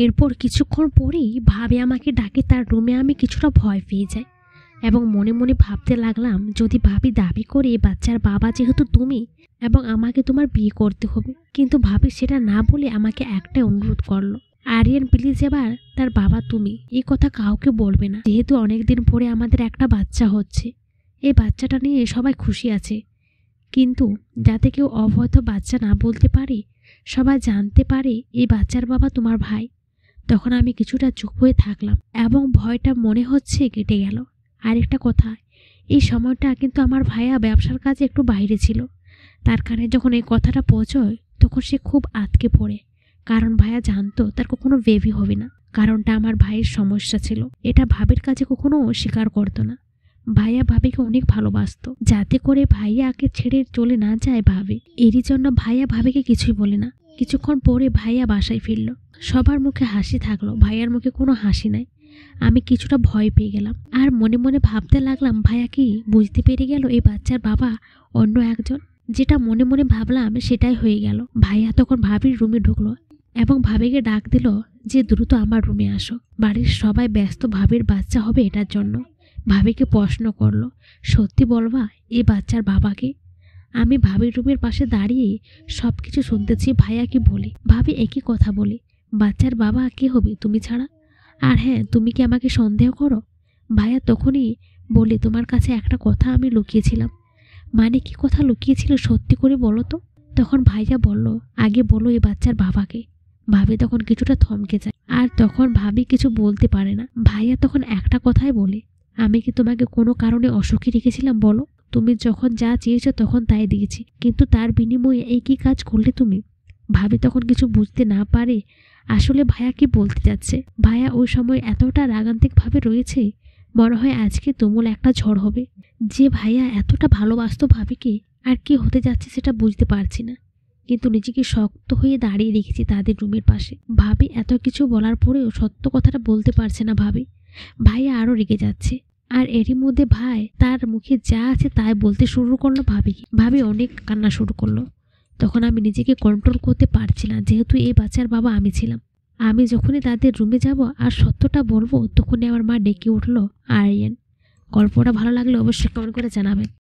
এরপর কিছুক্ষণ পরেই ভাবি আমাকে ডাকে তার রুমে। আমি কিছুটা ভয় পেয়ে যাই এবং মনে মনে ভাবতে লাগলাম, যদি ভাবি দাবি করে বাচ্চার বাবা যেহেতু তুমি এবং আমাকে তোমার বিয়ে করতে হবে, কিন্তু ভাবি সেটা না বলে আমাকে একটাই অনুরোধ করলো, আরিয়ান প্লিজ এবার তার বাবা তুমি, এই কথা কাউকে বলবে না, যেহেতু অনেকদিন পরে আমাদের একটা বাচ্চা হচ্ছে, এই বাচ্চাটা নিয়ে সবাই খুশি আছে, কিন্তু যাতে কেউ অবৈধ বাচ্চা না বলতে পারে, সবাই জানতে পারে এই বাচ্চার বাবা তোমার ভাই। তখন আমি কিছুটা চুপ হয়ে থাকলাম এবং ভয়টা মনে হচ্ছে কেটে গেল। আরেকটা কথা, এই সময়টা কিন্তু আমার ভাইয়া ব্যবসার কাজে একটু বাইরে ছিল, তার কারণে যখন এই কথাটা পৌঁছয় তখন সে খুব আটকে পড়ে, কারণ ভাইয়া জানতো তার কখনো বেবি হবে না। কারণটা আমার ভাইয়ের সমস্যা ছিল, এটা ভাবির কাছে কখনো স্বীকার করতো না। ভাইয়া ভাবিকে অনেক ভালোবাসতো, যাতে করে ভাইয়াকে ছেড়ে চলে না যায় ভাবি, এরই জন্য ভাইয়া ভাবিকে কিছুই বলে না। কিছুক্ষণ পরে ভাইয়া বাসায় ফিরল, সবার মুখে হাসি থাকলো, ভাইয়ার মুখে কোনো হাসি নাই। আমি কিছুটা ভয় পেয়ে গেলাম আর মনে মনে ভাবতে লাগলাম, ভাইয়া কি বুঝতে পেরে গেল এই বাচ্চার বাবা অন্য একজন? যেটা মনে মনে ভাবলাম সেটাই হয়ে গেল। ভাইয়া তখন ভাবির রুমে ঢুকলো এবং ভাবিকে ডাক দিল যে দ্রুত আমার রুমে আসো, বাড়ির সবাই ব্যস্ত ভাবির বাচ্চা হবে এটার জন্য। ভাবিকে প্রশ্ন করলো, সত্যি বলবা এই বাচ্চার বাবাকে? আমি ভাবির রুমের পাশে দাঁড়িয়ে সব কিছু শুনতেছি। ভাইয়া কি বলে, ভাবি একই কথা বলে, বাচ্চার বাবা কে হবে তুমি ছাড়া? আর হ্যাঁ, তুমি কি আমাকে সন্দেহ করো? ভাইয়া তখনই বলে, তোমার কাছে একটা কথা আমি লুকিয়েছিলাম। মানে কি কথা লুকিয়েছিল, সত্যি করে বলো তো। তখন ভাইয়া বলল, আগে বলো এই বাচ্চার বাবাকে। ভাবি তখন কিছুটা থমকে যায় আর তখন ভাবি কিছু বলতে পারে না। ভাইয়া তখন একটা কথাই বলে, আমি কি তোমাকে কোনো কারণে অসুখী রেখেছিলাম বলো? তুমি যখন যা চেয়েছো তখন তাই দিয়েছি, কিন্তু তার বিনিময়ে এই কি কাজ করলে তুমি? ভাবি তখন কিছু বুঝতে না পারে আসলে ভাইয়া কি বলতে যাচ্ছে। ভাইয়া ওই সময় এতটা রাগান্তিকভাবে রয়েছে, মনে হয় আজকে তুমুল একটা ঝড় হবে। যে ভাইয়া এতটা ভালোবাসতো ভাবিকে, আর কি হতে যাচ্ছে সেটা বুঝতে পারছি না, কিন্তু নিজেকে শক্ত হয়ে দাঁড়িয়ে রেখেছি তাদের রুমের পাশে। ভাবি এত কিছু বলার পরেও সত্য কথাটা বলতে পারছে না ভাবি। ভাইয়া আরও রেগে যাচ্ছে আর এরই মধ্যে ভাই তার মুখে যা আছে তাই বলতে শুরু করলো ভাবিকে। ভাবি অনেক কান্না শুরু করলো। তখন আমি নিজেকে কন্ট্রোল করতে পারছি না, যেহেতু এই বাচ্চার বাবা আমি ছিলাম। আমি যখনই তাদের রুমে যাব আর সত্যটা বলবো, তখনই আমার মা ডেকে উঠলো, আরিয়ান। গল্পটা ভালো লাগলে অবশ্যই কমেন্ট করে জানাবেন।